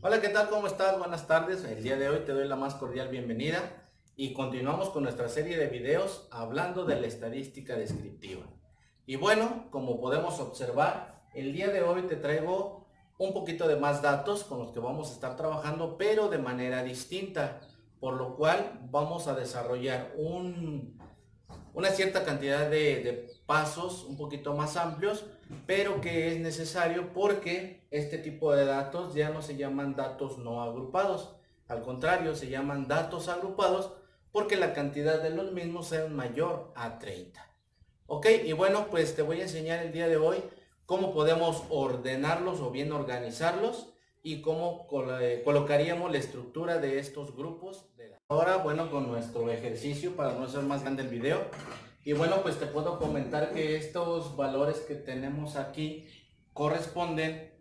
Hola, ¿qué tal? ¿Cómo estás? Buenas tardes. El día de hoy te doy la más cordial bienvenida y continuamos con nuestra serie de videos hablando de la estadística descriptiva. Y bueno, como podemos observar, el día de hoy te traigo un poquito de más datos con los que vamos a estar trabajando, pero de manera distinta, por lo cual vamos a desarrollar una cierta cantidad de pasos un poquito más amplios, pero que es necesario porque este tipo de datos ya no se llaman datos no agrupados, al contrario, se llaman datos agrupados porque la cantidad de los mismos es mayor a 30. Ok, y bueno, pues te voy a enseñar el día de hoy cómo podemos ordenarlos o bien organizarlos y cómo colocaríamos la estructura de estos grupos. Ahora, bueno, con nuestro ejercicio para no ser más grande el video. Y bueno, pues te puedo comentar que estos valores que tenemos aquí corresponden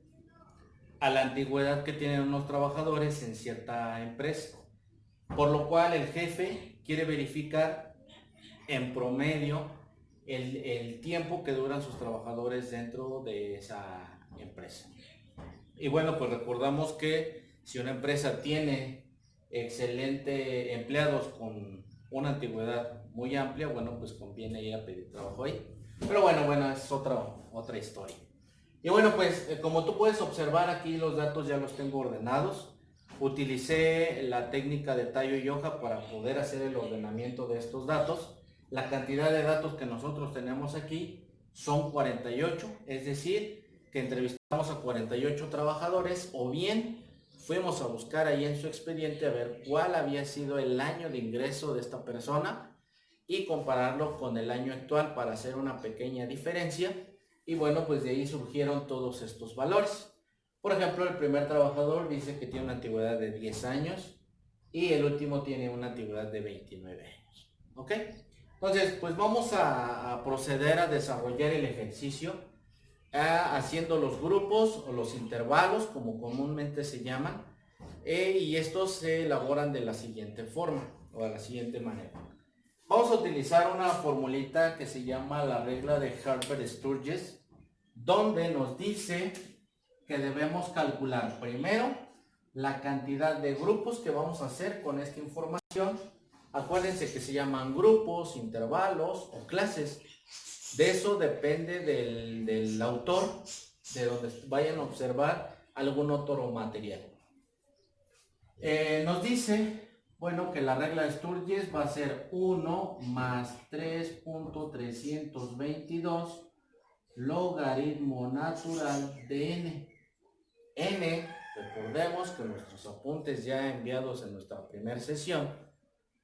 a la antigüedad que tienen unos trabajadores en cierta empresa. Por lo cual el jefe quiere verificar en promedio el tiempo que duran sus trabajadores dentro de esa empresa. Y bueno, pues recordamos que si una empresa tiene excelente empleados con una antigüedad muy amplia, bueno, pues conviene ir a pedir trabajo ahí. Pero bueno, es otra historia. Y bueno, pues como tú puedes observar aquí los datos ya los tengo ordenados. Utilicé la técnica de tallo y hoja para poder hacer el ordenamiento de estos datos. La cantidad de datos que nosotros tenemos aquí son 48, es decir, que entrevistamos a 48 trabajadores o bien fuimos a buscar ahí en su expediente a ver cuál había sido el año de ingreso de esta persona y compararlo con el año actual para hacer una pequeña diferencia. Y bueno, pues de ahí surgieron todos estos valores. Por ejemplo, el primer trabajador dice que tiene una antigüedad de 10 años y el último tiene una antigüedad de 29 años. ¿Ok? Entonces, pues vamos a proceder a desarrollar el ejercicio haciendo los grupos o los intervalos, como comúnmente se llaman, y estos se elaboran de la siguiente forma o de la siguiente manera. Vamos a utilizar una formulita que se llama la regla de Harper-Sturgis, donde nos dice que debemos calcular primero la cantidad de grupos que vamos a hacer con esta información. Acuérdense que se llaman grupos, intervalos o clases. De eso depende del autor, de donde vayan a observar algún otro material. Nos dice, bueno, que la regla de Sturgis va a ser 1 más 3.322 logaritmo natural de n. N, recordemos que nuestros apuntes ya enviados en nuestra primera sesión,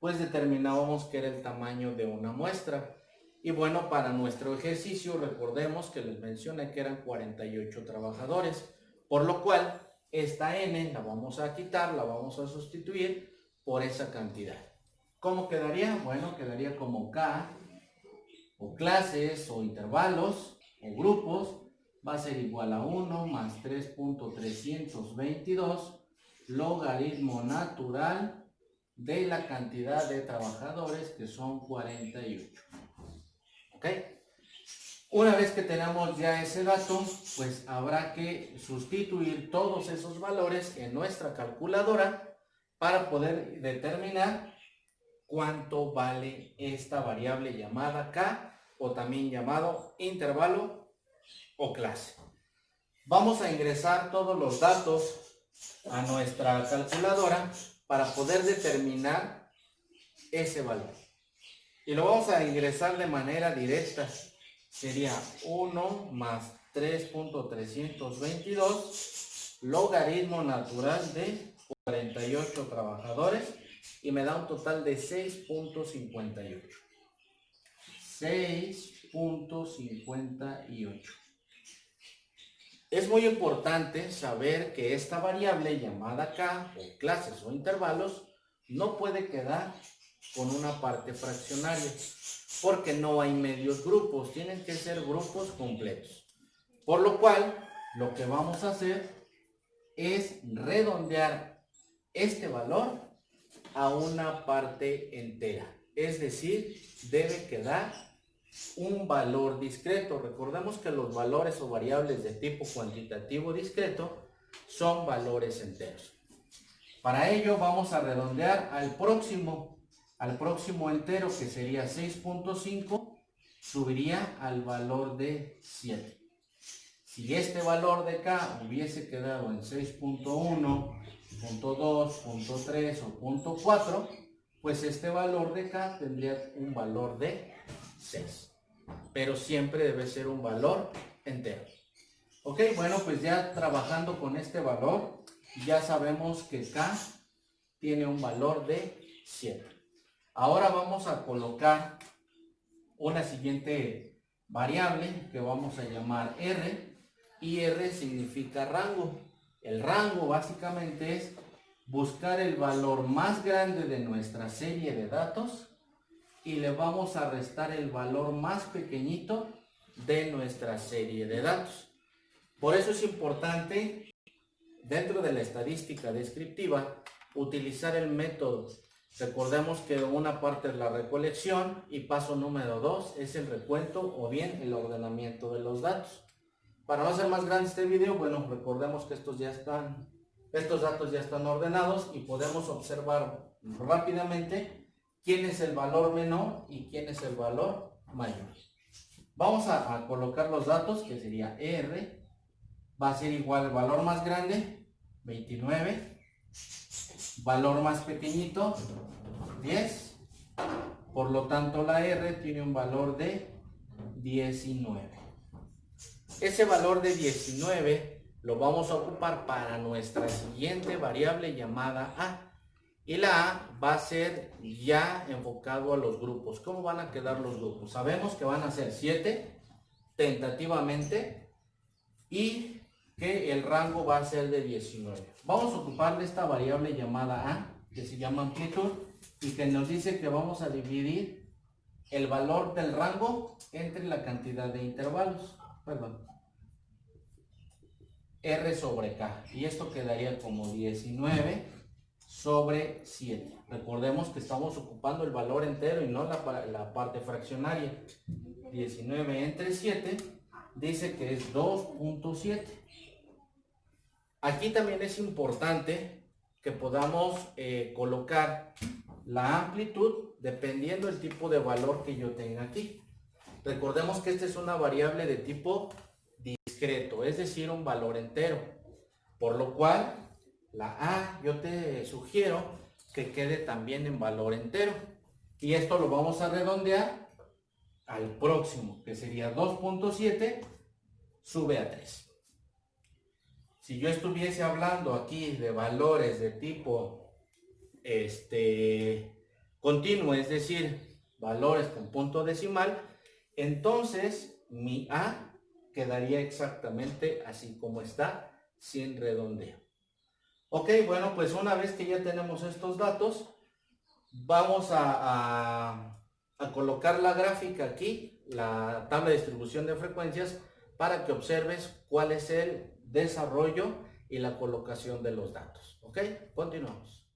pues determinábamos que era el tamaño de una muestra. Y bueno, para nuestro ejercicio recordemos que les mencioné que eran 48 trabajadores, por lo cual esta n la vamos a quitar, la vamos a sustituir por esa cantidad. ¿Cómo quedaría? Bueno, quedaría como k, o clases, o intervalos, o grupos, va a ser igual a 1 más 3.322 logaritmo natural de la cantidad de trabajadores, que son 48. ¿Ok? Una vez que tenemos ya ese dato, pues habrá que sustituir todos esos valores en nuestra calculadora para poder determinar cuánto vale esta variable llamada k, o también llamado intervalo o clase. Vamos a ingresar todos los datos a nuestra calculadora para poder determinar ese valor. Y lo vamos a ingresar de manera directa. Sería 1 más 3.322 logaritmo natural de 48 trabajadores y me da un total de 6.58. 6.58. Es muy importante saber que esta variable llamada k, o clases o intervalos, no puede quedar con una parte fraccionaria, porque no hay medios grupos, tienen que ser grupos completos. Por lo cual, lo que vamos a hacer es redondear este valor a una parte entera, es decir, debe quedar un valor discreto. Recordemos que los valores o variables de tipo cuantitativo discreto son valores enteros. Para ello vamos a redondear al próximo entero, que sería 6.5, subiría al valor de 7. Si este valor de K hubiese quedado en 6.1, .2, .3 o .4, pues este valor de K tendría un valor de 6. Pero siempre debe ser un valor entero. Ok, bueno, pues ya trabajando con este valor, ya sabemos que K tiene un valor de 7. Ahora vamos a colocar una siguiente variable que vamos a llamar R, y R significa rango. El rango básicamente es buscar el valor más grande de nuestra serie de datos y le vamos a restar el valor más pequeñito de nuestra serie de datos. Por eso es importante, dentro de la estadística descriptiva, utilizar el método. Recordemos que una parte es la recolección y paso número 2 es el recuento o bien el ordenamiento de los datos. Para no hacer más grande este video, bueno, recordemos que estos datos ya están ordenados y podemos observar rápidamente quién es el valor menor y quién es el valor mayor. Vamos a colocar los datos, que sería R, va a ser igual al valor más grande, 29, valor más pequeñito, 10, por lo tanto la R tiene un valor de 19. Ese valor de 19 lo vamos a ocupar para nuestra siguiente variable llamada A. Y la A va a ser ya enfocado a los grupos. ¿Cómo van a quedar los grupos? Sabemos que van a ser 7 tentativamente y que el rango va a ser de 19. Vamos a ocuparle esta variable llamada A, que se llama amplitud, y que nos dice que vamos a dividir el valor del rango entre la cantidad de intervalos. R sobre K. Y esto quedaría como 19 sobre 7. Recordemos que estamos ocupando el valor entero y no la parte fraccionaria. 19 entre 7 dice que es 2.7. Aquí también es importante que podamos colocar la amplitud dependiendo del tipo de valor que yo tenga aquí. Recordemos que esta es una variable de tipo discreto, es decir, un valor entero, por lo cual la A yo te sugiero que quede también en valor entero, y esto lo vamos a redondear al próximo, que sería 2.7 sube a 3. Si yo estuviese hablando aquí de valores de tipo continuo, es decir, valores con punto decimal, entonces mi A quedaría exactamente así como está, sin redondeo. Ok, bueno, pues una vez que ya tenemos estos datos, vamos a colocar la gráfica aquí, la tabla de distribución de frecuencias, para que observes cuál es el desarrollo y la colocación de los datos. Ok, continuamos.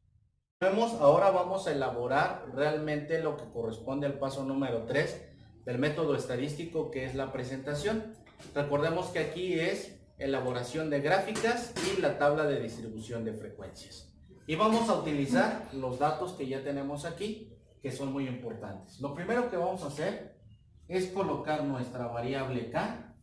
Ahora vamos a elaborar realmente lo que corresponde al paso número 3 del método estadístico, que es la presentación. Recordemos que aquí es elaboración de gráficas y la tabla de distribución de frecuencias. Y vamos a utilizar los datos que ya tenemos aquí, que son muy importantes. Lo primero que vamos a hacer es colocar nuestra variable K.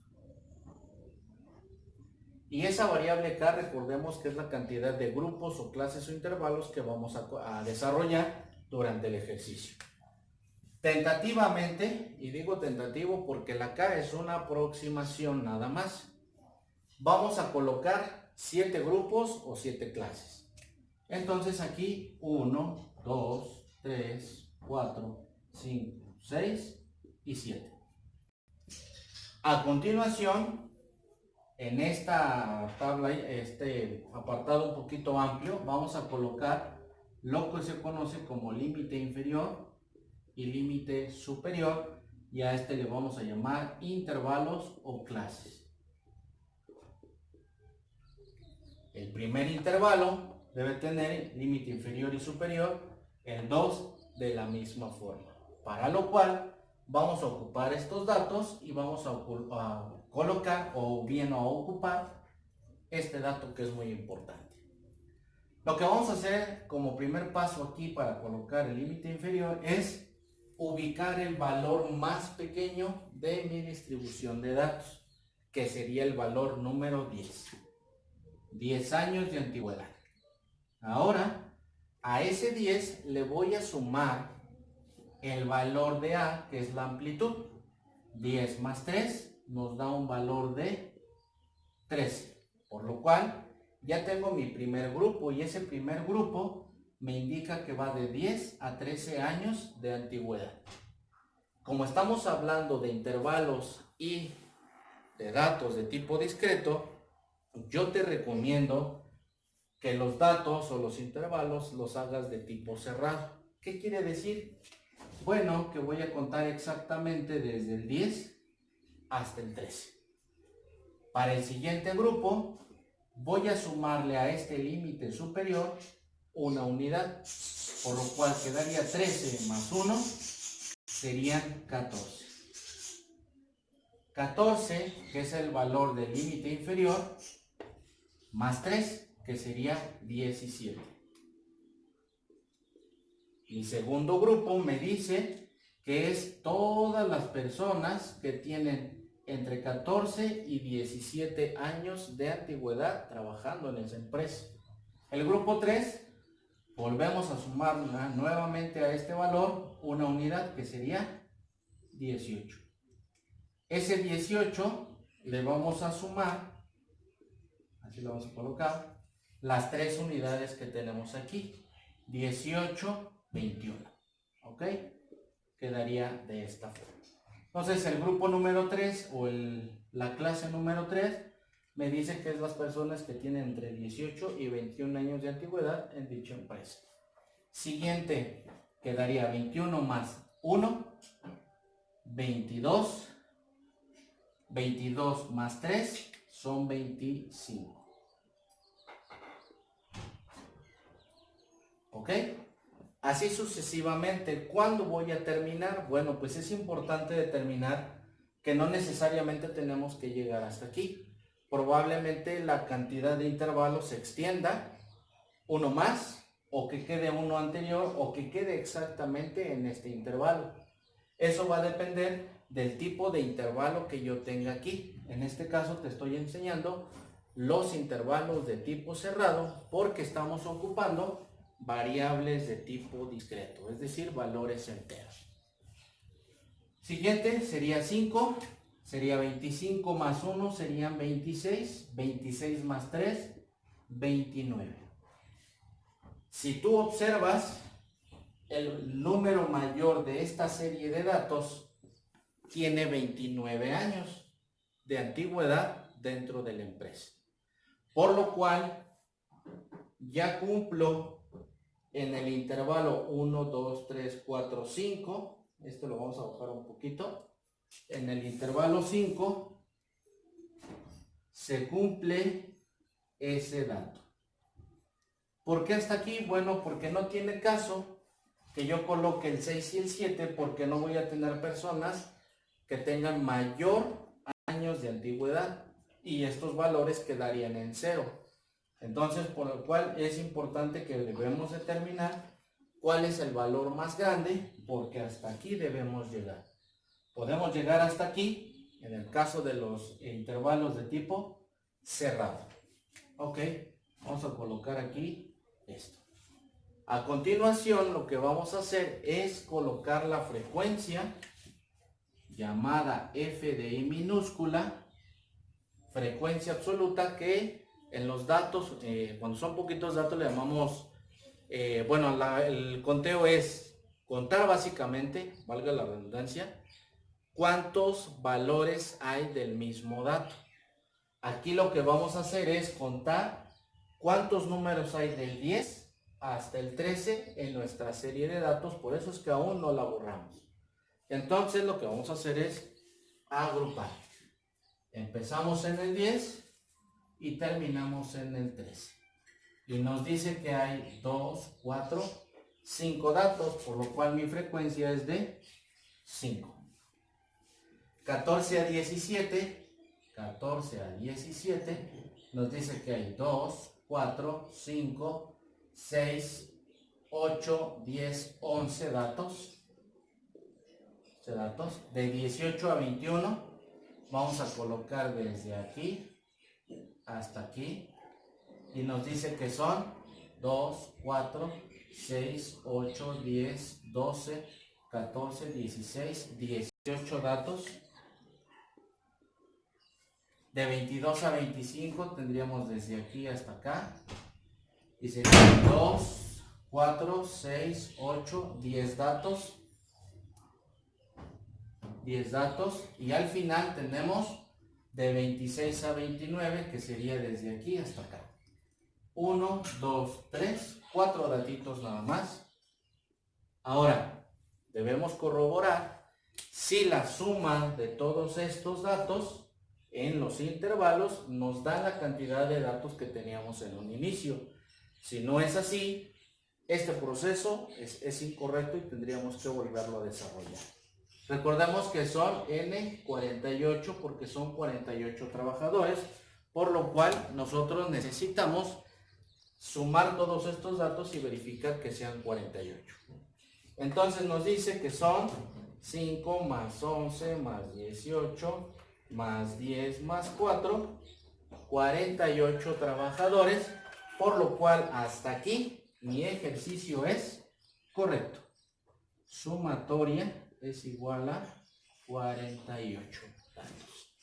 Y esa variable K, recordemos que es la cantidad de grupos o clases o intervalos que vamos a desarrollar durante el ejercicio. Tentativamente, y digo tentativo porque la K es una aproximación nada más, vamos a colocar 7 grupos o 7 clases. Entonces aquí 1, 2, 3, 4, 5, 6 y 7. A continuación, en esta tabla, este apartado un poquito amplio, vamos a colocar lo que se conoce como límite inferior y límite superior, y a este le vamos a llamar intervalos o clases. El primer intervalo debe tener límite inferior y superior, el 2 de la misma forma, para lo cual vamos a ocupar estos datos y vamos a colocar o bien a ocupar este dato que es muy importante. Lo que vamos a hacer como primer paso aquí para colocar el límite inferior es ubicar el valor más pequeño de mi distribución de datos, que sería el valor número 10. 10 años de antigüedad. Ahora, a ese 10 le voy a sumar el valor de A, que es la amplitud. 10 más 3 nos da un valor de 13, por lo cual ya tengo mi primer grupo, y ese primer grupo me indica que va de 10 a 13 años de antigüedad. Como estamos hablando de intervalos y de datos de tipo discreto, yo te recomiendo que los datos o los intervalos los hagas de tipo cerrado. ¿Qué quiere decir? Bueno, que voy a contar exactamente desde el 10 hasta el 13. Para el siguiente grupo, voy a sumarle a este límite superior una unidad, por lo cual quedaría 13 más 1, serían 14. 14, que es el valor del límite inferior, más 3, que sería 17. Mi segundo grupo me dice que es todas las personas que tienen entre 14 y 17 años de antigüedad trabajando en esa empresa. El grupo 3, volvemos a sumar nuevamente a este valor una unidad, que sería 18. Ese 18 le vamos a sumar, así lo vamos a colocar, las 3 unidades que tenemos aquí, 18, 21, ¿ok? Quedaría de esta forma. Entonces el grupo número 3 o la clase número 3 me dice que es las personas que tienen entre 18 y 21 años de antigüedad en dicha empresa. Siguiente, quedaría 21 más 1, 22. 22 más 3 son 25. ¿Ok? Así sucesivamente. ¿Cuándo voy a terminar? Bueno, pues es importante determinar que no necesariamente tenemos que llegar hasta aquí. Probablemente la cantidad de intervalos se extienda uno más, o que quede uno anterior, o que quede exactamente en este intervalo. Eso va a depender del tipo de intervalo que yo tenga aquí. En este caso te estoy enseñando los intervalos de tipo cerrado, porque estamos ocupando variables de tipo discreto, es decir, valores enteros. Siguiente sería 5, sería 25 más 1 serían 26, 26 más 3, 29. Si tú observas, el número mayor de esta serie de datos tiene 29 años de antigüedad dentro de la empresa, por lo cual ya cumplo en el intervalo 1, 2, 3, 4, 5. Esto lo vamos a bajar un poquito. En el intervalo 5 se cumple ese dato. ¿Por qué hasta aquí? Bueno, porque no tiene caso que yo coloque el 6 y el 7, porque no voy a tener personas que tengan mayor años de antigüedad, y estos valores quedarían en 0. Entonces, por lo cual es importante que debemos determinar cuál es el valor más grande, porque hasta aquí debemos llegar. Podemos llegar hasta aquí en el caso de los intervalos de tipo cerrado. Ok, vamos a colocar aquí esto. A continuación, lo que vamos a hacer es colocar la frecuencia llamada f de i minúscula, frecuencia absoluta, que en los datos, cuando son poquitos datos, le llamamos, el conteo es contar básicamente, valga la redundancia, cuántos valores hay del mismo dato. Aquí lo que vamos a hacer es contar cuántos números hay del 10 hasta el 13 en nuestra serie de datos, por eso es que aún no la borramos. Entonces lo que vamos a hacer es agrupar. Empezamos en el 10 y terminamos en el 13. Y nos dice que hay 2, 4, 5 datos, por lo cual mi frecuencia es de 5. 14 a 17, 14 a 17 nos dice que hay 2, 4, 5, 6, 8, 10, 11 datos. De 18 a 21 vamos a colocar desde aquí hasta aquí y nos dice que son 2, 4, 6, 8, 10, 12, 14, 16, 18 datos. De 22 a 25 tendríamos desde aquí hasta acá y serían 2, 4, 6, 8, 10 datos. 10 datos y al final tenemos de 26 a 29 que sería desde aquí hasta acá. 1, 2, 3, 4 datitos nada más. Ahora debemos corroborar si la suma de todos estos datos en los intervalos nos da la cantidad de datos que teníamos en un inicio. Si no es así, este proceso es incorrecto y tendríamos que volverlo a desarrollar. Recordemos que son N48 porque son 48 trabajadores, por lo cual nosotros necesitamos sumar todos estos datos y verificar que sean 48. Entonces nos dice que son 5 más 11 más 18 más 10 más 4, 48 trabajadores, por lo cual hasta aquí mi ejercicio es correcto. Sumatoria es igual a 48 datos.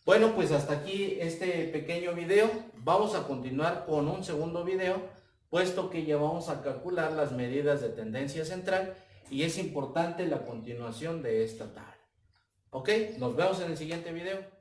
Bueno, pues hasta aquí este pequeño video. Vamos a continuar con un segundo video, puesto que ya vamos a calcular las medidas de tendencia central y es importante la continuación de esta tabla. Ok, nos vemos en el siguiente video.